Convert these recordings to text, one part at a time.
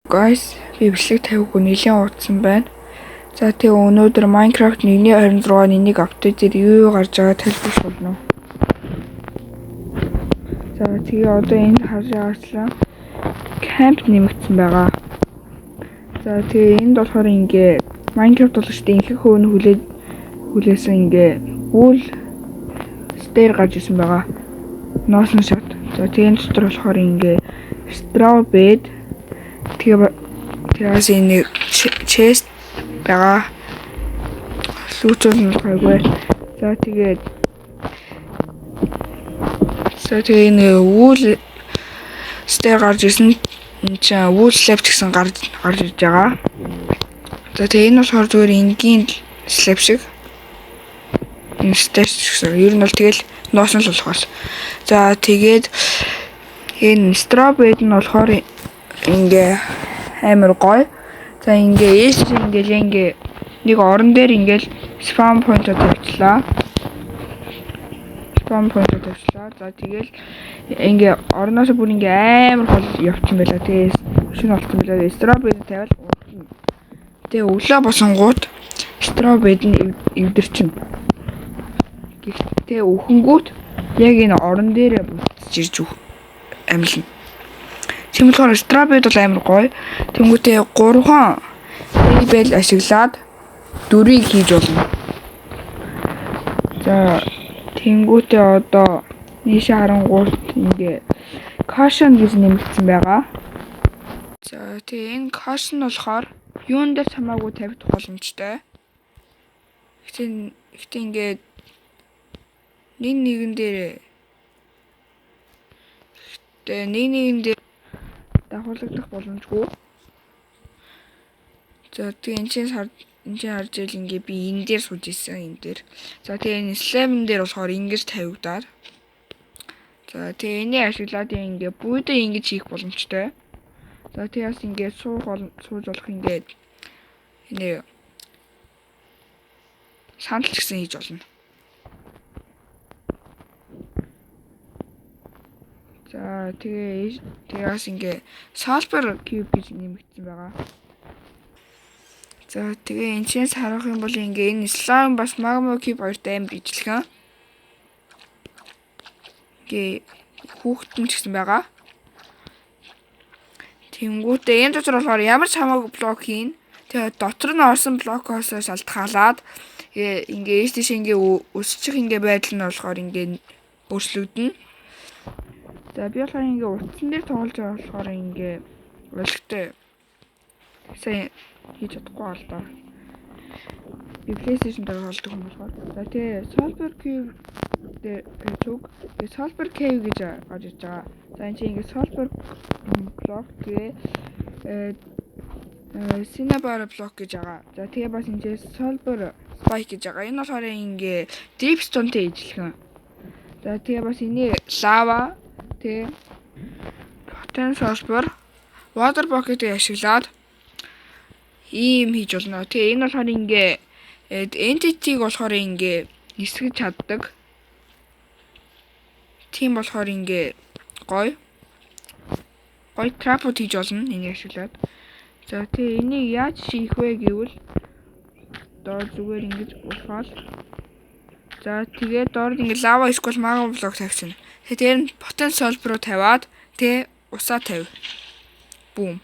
Guys, би бичлэг тавихгүй нэлийн утсан байна. За тэгээ өнөөдөр Minecraft 1.26-ны нэг апдейтээр юу гарч байгаа тайлбарлах болно. За тэгээ одоо энэ харж байгаачлаа camp нэмэгдсэн байгаа. За тэгээ энд болохоор ингээ Minecraft тоглогчдын ихэнх хөв нь хүлээсэн ингээ үйл stair гарч ирсэн байгаа. Носон шат. За тэгээ энэ дотор болохоор ингээ straw bed тэгээс энэ chest байгаа. Лүүцэн байгаагүй. За тэгээ энэ үйл stair гарч ирсэн чинь үйл slab гэсэн гарч ирж байгаа. За тэгээ энэ болохоор зүгээр энгийн slab шиг. Энэ stair гэсэн. Ер нь бол тэгэл носон л болох бас. За тэгээд энэ straw bed нь болохоор ингээ амар гоё. За ингээ ингээл нэг орон дээр ингээл spawn point тавьчлаа. За тэгэл ингээ орноос бүр ингээ амар хол явчихсан байла. Тэгээ шин болчихсон байла. Straw bed тавиал уртна. Тэгээ өглөө босонгууд straw bed нь эвдэрчин. Гэхдээ өхөнгүүт яг энэ орон дээр буцаж ирж амилна. Тийм болохоор straw bed бол амар гоё. Тэнгүүтээ 3 bell ашиглаад 4-ийг хийж болно. За тэнгүүтээ одоо нийшээ харангуут ингээ caution гэж нэмэгдсэн байгаа. За тэгээ энэ caution болохоор юун дээр хамаагүй тавьдах боломжтой. Гэхдээ ингээ нэгэн дээр дагуулгадах боломжгүй. За тэгээ энэ чинь харж ил ингээ би энэ дээр сууж исэн энэ дээр. За тэгээ энэ slab дээр болохоор ингэж тавигдаад. За тэгээ энийг ашиглаад ингээ бүйдэ ингэж хийх боломжтой. За тэгээс ингээ сууж болох ингээ энэ сандал гэсэн хийж болно. За тэгээс ингээ sulfur cube гэж нэмэгдсэн байгаа. За тэгээ энэ чинь харах юм бол ингээ энэ slime бас magma cube хоёртой амар ижилхэн. Ингээ хүүхдэн ч гэсэн байгаа. Тэнгүүтээ энэ дотор болохоор ямар ч хамаагүй блок хийн. Тэгээ дотор нь орсон блокоос шалтгаалаад ингээ ээш тийш ингээ өсчих ингээ байдал нь болохоор ингээ өөрчлөгдөнө. За би болохоор ингээ утсан дээр тоглож байгаа болохоор ингээ өлегтэй сайн хийж чадахгүй бол доо. Би PlayStation дээр тоглодог юм болохоор. За тэгээ sulfur cube дээр зүг sulfur cave гэж гарч ирж байгаа. За энэ чинь ингээ sulfur block тэгээ cinnabar block гэж байгаа. За тэгээ бас энэ sulfur spike гэж байгаа. Энэ болохоор ингээ dripstone-тэй ижилхэн. За тэгээ бас энийг lava тэгээ potent sulfur water bucket-ийг ашиглаад ийм хийж болно. Тэгээ энэ болохоор ингээ entity-г болохоор ингээ нисгэж чаддаг. Тийм болохоор ингээ гоё trap-ууд хийж болно энийг ашиглаад. За тэгээ энийг яаж хийх вэ гэвэл доор зүгээр ингэж уушгаал. За тэгээ доор ингээ lava эсвэл magma block тавьчихна. Тэгээ potent sulfur тавиад тэгээ усаа тавь. Бүүм.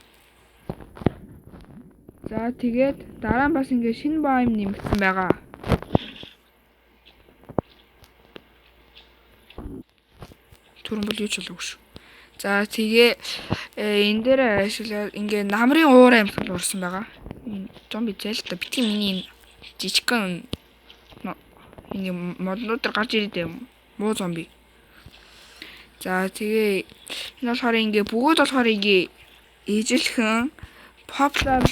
За тэгээд дараа нь бас ингээ шинэ biome нэмэгдсэн байгаа. Түрэн бол юу ч болоогүй шүү. За тэгээ энэ дээр ашиглаад ингээ намрын уур амьсгал урсан байгаа. Зомби зээл та битгий миний жижигхэн энэ моднуудаар гарч ирээд юм. Муу зомби. За тэгээ энэ болохоор ингээ бүгд болохоор ингээ ижилхэн popular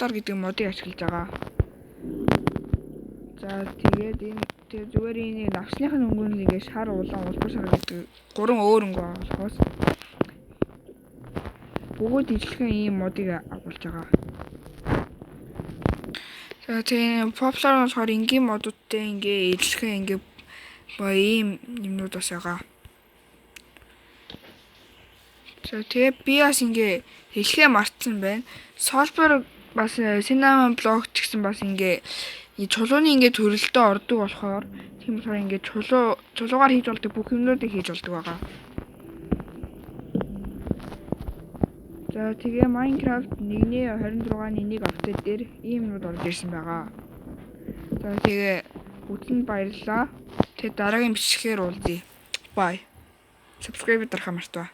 гэдэг модыг ашиглаж байгаа. За тэгээд энэ зүгээр энийг навчных нь өнгө нь ингээ шар улаан улбар шар гэдэг 3 өөр өнгө болохоос бүгд ижилхэн ийм модыг агуулж байгаа. За тэгээд popular болохоор энгийн модуудтай ингээ ижилхэн ингээ ийм юмнууд бас байгаа. За тэгээ би бас ингээ хэлхээ мартсан байна. Solver бас cinnamon block ч гэсэн бас ингээ чулууны ингээ төрөлтөө ордог болохоор тийм болохоор ингээ чулуугаар хийж болдог бүх юмнуудыг хийж болдог байгаа. За тэгээ Minecraft 1.26-1 апдейт дээр ийм юмуд орж ирсэн байгаа. За тэгээ үзсэнд баярлалаа. Тэгээ дараагийн бичлэгээр уулзъя. Bye. Subscribe дарахаа мартаа.